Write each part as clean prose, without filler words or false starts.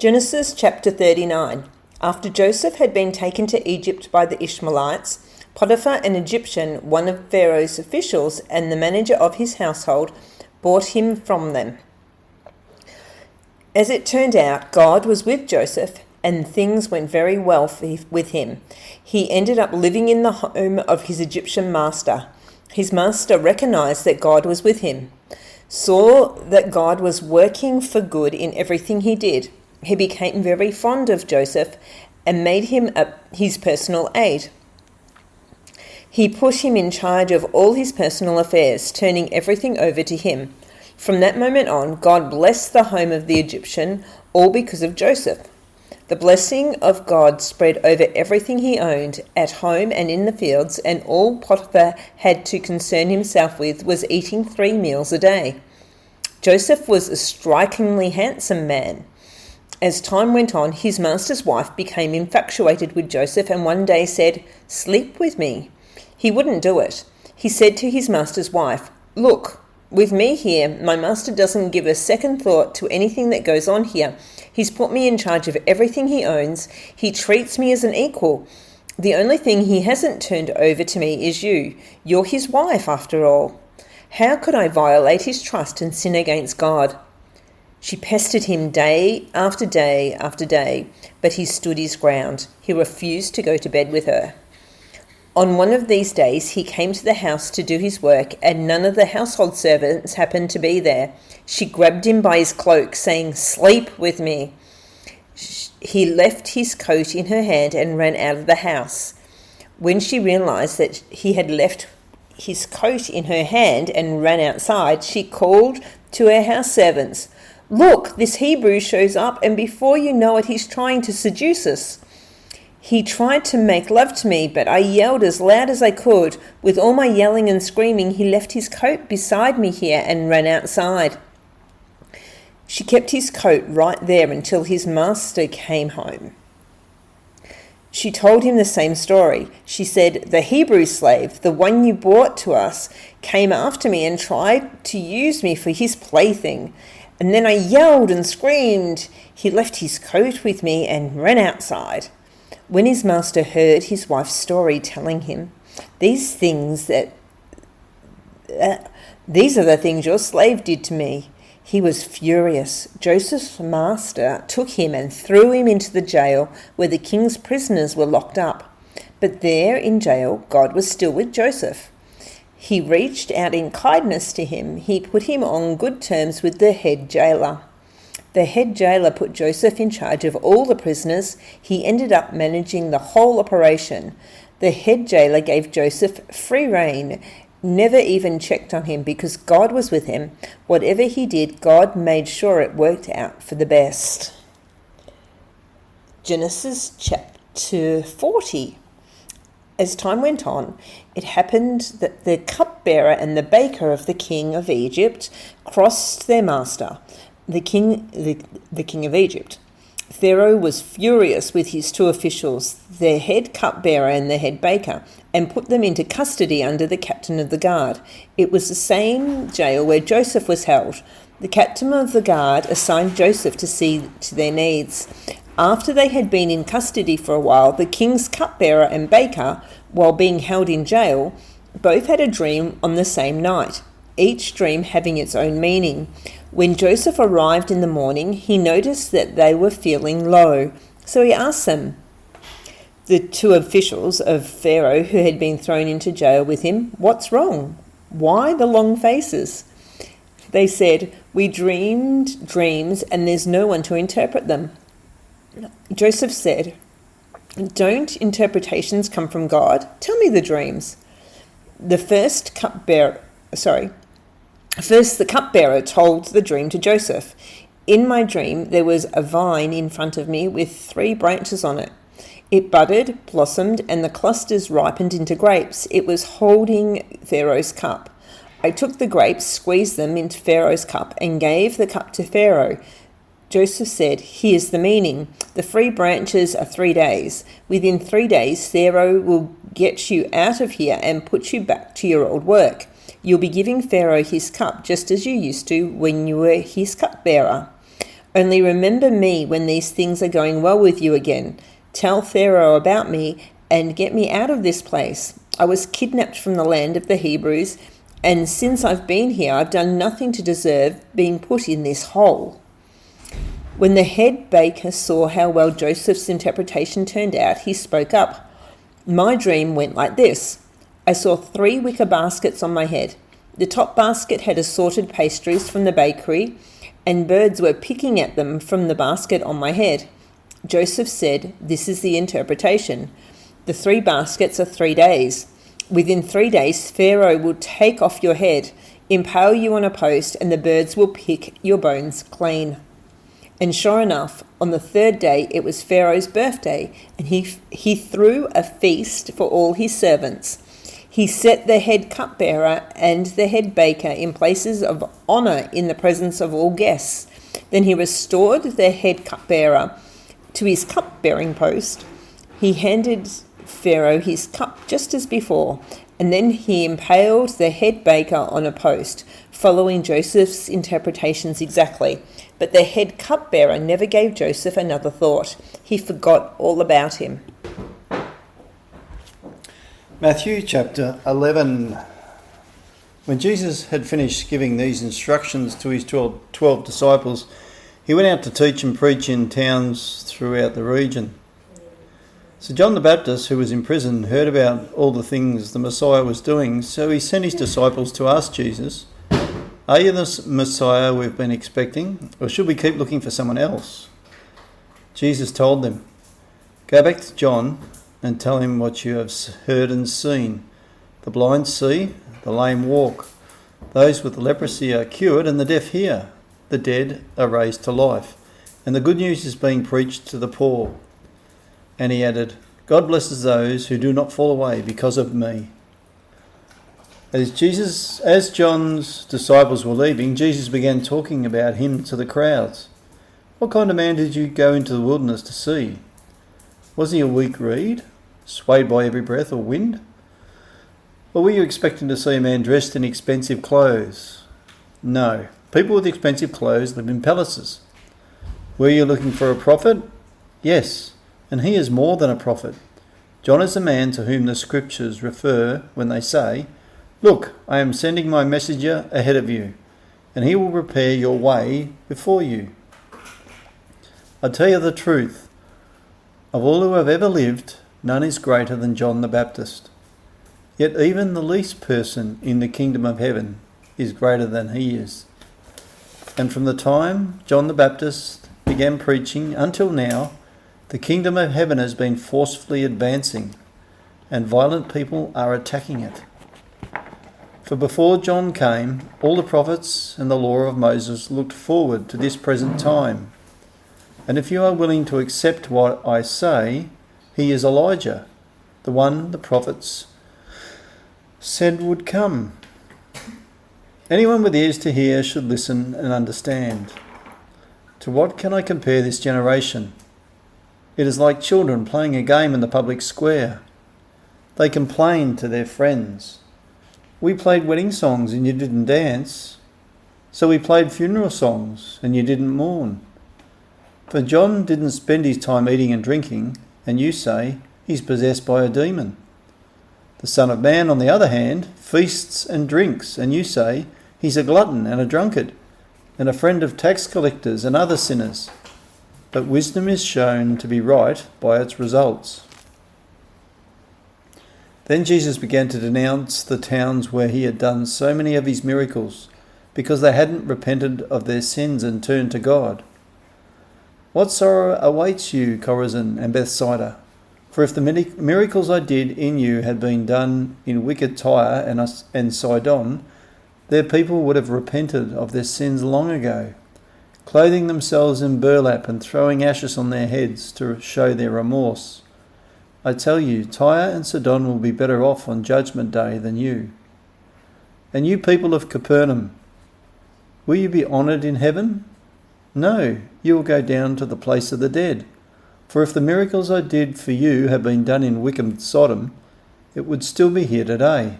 Genesis chapter 39. After Joseph had been taken to Egypt by the Ishmaelites, Potiphar, an Egyptian, one of Pharaoh's officials and the manager of his household, bought him from them. As it turned out, God was with Joseph, and things went very well with him. He ended up living in the home of his Egyptian master. His master recognized that God was with him, saw that God was working for good in everything he did. He became very fond of Joseph and made him his personal aide. He put him in charge of all his personal affairs, turning everything over to him. From that moment on, God blessed the home of the Egyptian, all because of Joseph. The blessing of God spread over everything he owned, at home and in the fields, and all Potiphar had to concern himself with was eating 3 meals a day. Joseph was a strikingly handsome man. As time went on, his master's wife became infatuated with Joseph and one day said, "Sleep with me." He wouldn't do it. He said to his master's wife, "Look, with me here, my master doesn't give a second thought to anything that goes on here. He's put me in charge of everything he owns. He treats me as an equal. The only thing he hasn't turned over to me is you. You're his wife, after all. How could I violate his trust and sin against God?" She pestered him day after day after day, but he stood his ground. He refused to go to bed with her. On one of these days, he came to the house to do his work, and none of the household servants happened to be there. She grabbed him by his cloak, saying, "Sleep with me." He left his coat in her hand and ran out of the house. When she realized that he had left his coat in her hand and ran outside, she called to her house servants, "Look, this Hebrew shows up, and before you know it, he's trying to seduce us. He tried to make love to me, but I yelled as loud as I could. With all my yelling and screaming, he left his coat beside me here and ran outside." She kept his coat right there until his master came home. She told him the same story. She said, "The Hebrew slave, the one you brought to us, came after me and tried to use me for his plaything. And then I yelled and screamed. He left his coat with me and ran outside." When his master heard his wife's story telling him, These are the things your slave did to me," he was furious. Joseph's master took him and threw him into the jail where the king's prisoners were locked up. But there in jail, God was still with Joseph. He reached out in kindness to him. He put him on good terms with the head jailer. The head jailer put Joseph in charge of all the prisoners. He ended up managing the whole operation. The head jailer gave Joseph free rein, never even checked on him because God was with him. Whatever he did, God made sure it worked out for the best. Genesis chapter 40. As time went on, it happened that the cupbearer and the baker of the king of Egypt crossed their master, the king of Egypt. Pharaoh was furious with his 2 officials, their head cupbearer and the head baker, and put them into custody under the captain of the guard. It was the same jail where Joseph was held. The captain of the guard assigned Joseph to see to their needs. After they had been in custody for a while, the king's cupbearer and baker, while being held in jail, both had a dream on the same night, each dream having its own meaning. When Joseph arrived in the morning, he noticed that they were feeling low, so he asked them, the 2 officials of Pharaoh who had been thrown into jail with him, "What's wrong? Why the long faces?" They said, "We dreamed dreams and there's no one to interpret them." Joseph said, "Don't interpretations come from God? Tell me the dreams." First, the cupbearer told the dream to Joseph. "In my dream, there was a vine in front of me with 3 branches on it. It budded, blossomed, and the clusters ripened into grapes. It was holding Pharaoh's cup. I took the grapes, squeezed them into Pharaoh's cup, and gave the cup to Pharaoh." Joseph said, "Here's the meaning. The 3 branches are 3 days. Within 3 days, Pharaoh will get you out of here and put you back to your old work. You'll be giving Pharaoh his cup just as you used to when you were his cupbearer. Only remember me when these things are going well with you again. Tell Pharaoh about me and get me out of this place. I was kidnapped from the land of the Hebrews, and since I've been here, I've done nothing to deserve being put in this hole." When the head baker saw how well Joseph's interpretation turned out, he spoke up. "My dream went like this. I saw 3 wicker baskets on my head. The top basket had assorted pastries from the bakery, and birds were picking at them from the basket on my head." Joseph said, "This is the interpretation. The 3 baskets are 3 days. Within 3 days, Pharaoh will take off your head, impale you on a post, and the birds will pick your bones clean." And sure enough, on the 3rd day it was Pharaoh's birthday, and he threw a feast for all his servants. He set the head cupbearer and the head baker in places of honour in the presence of all guests. Then he restored the head cupbearer to his cupbearing post. He handed Pharaoh his cup just as before, and then he impaled the head baker on a post, following Joseph's interpretations exactly. But the head cupbearer never gave Joseph another thought. He forgot all about him. Matthew chapter 11. When Jesus had finished giving these instructions to his 12 disciples, he went out to teach and preach in towns throughout the region. So John the Baptist, who was in prison, heard about all the things the Messiah was doing, so he sent his disciples to ask Jesus, "Are you the Messiah we've been expecting, or should we keep looking for someone else?" Jesus told them, "Go back to John and tell him what you have heard and seen. The blind see, the lame walk, those with leprosy are cured, and the deaf hear. The dead are raised to life, and the good news is being preached to the poor." And he added, "God blesses those who do not fall away because of me." As John's disciples were leaving, Jesus began talking about him to the crowds. "What kind of man did you go into the wilderness to see? Was he a weak reed, swayed by every breath or wind? Or were you expecting to see a man dressed in expensive clothes? No, people with expensive clothes live in palaces. Were you looking for a prophet? Yes, and he is more than a prophet. John is the man to whom the scriptures refer when they say, 'Look, I am sending my messenger ahead of you, and he will prepare your way before you.' I tell you the truth, of all who have ever lived, none is greater than John the Baptist. Yet even the least person in the kingdom of heaven is greater than he is. And from the time John the Baptist began preaching until now, the kingdom of heaven has been forcefully advancing, and violent people are attacking it. For before John came, all the prophets and the law of Moses looked forward to this present time. And if you are willing to accept what I say, he is Elijah, the one the prophets said would come. Anyone with ears to hear should listen and understand. To what can I compare this generation? It is like children playing a game in the public square. They complain to their friends. 'We played wedding songs and you didn't dance. So we played funeral songs and you didn't mourn.' For John didn't spend his time eating and drinking, and you say he's possessed by a demon. The Son of Man, on the other hand, feasts and drinks, and you say he's a glutton and a drunkard, and a friend of tax collectors and other sinners. But wisdom is shown to be right by its results." Then Jesus began to denounce the towns where he had done so many of his miracles, because they hadn't repented of their sins and turned to God. "What sorrow awaits you, Chorazin and Bethsaida? For if the miracles I did in you had been done in wicked Tyre and Sidon, their people would have repented of their sins long ago, clothing themselves in burlap and throwing ashes on their heads to show their remorse. I tell you, Tyre and Sidon will be better off on Judgment Day than you. And you people of Capernaum, will you be honoured in heaven? No, you will go down to the place of the dead. For if the miracles I did for you had been done in wicked Sodom, it would still be here today.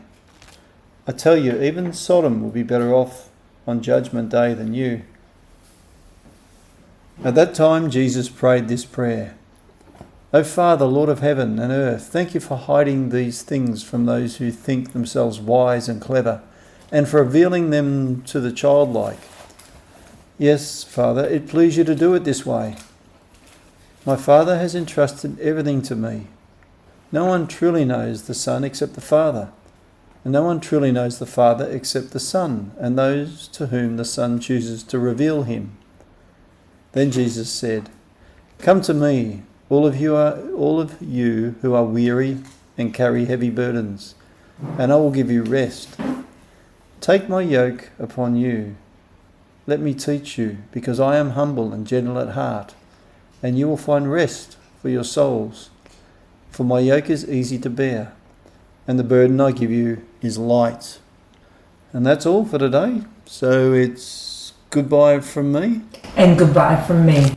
I tell you, even Sodom will be better off on Judgment Day than you." At that time Jesus prayed this prayer: O Father, Lord of heaven and earth, thank you for hiding these things from those who think themselves wise and clever, and for revealing them to the childlike. Yes, Father, it pleased you to do it this way. My Father has entrusted everything to me. No one truly knows the Son except the Father, and no one truly knows the Father except the Son, and those to whom the Son chooses to reveal him. Then Jesus said, Come to me, all of you who are weary and carry heavy burdens, and I will give you rest. Take my yoke upon you. Let me teach you, because I am humble and gentle at heart, and you will find rest for your souls. For my yoke is easy to bear, and the burden I give you is light. And that's all for today. So it's goodbye from me. And goodbye from me.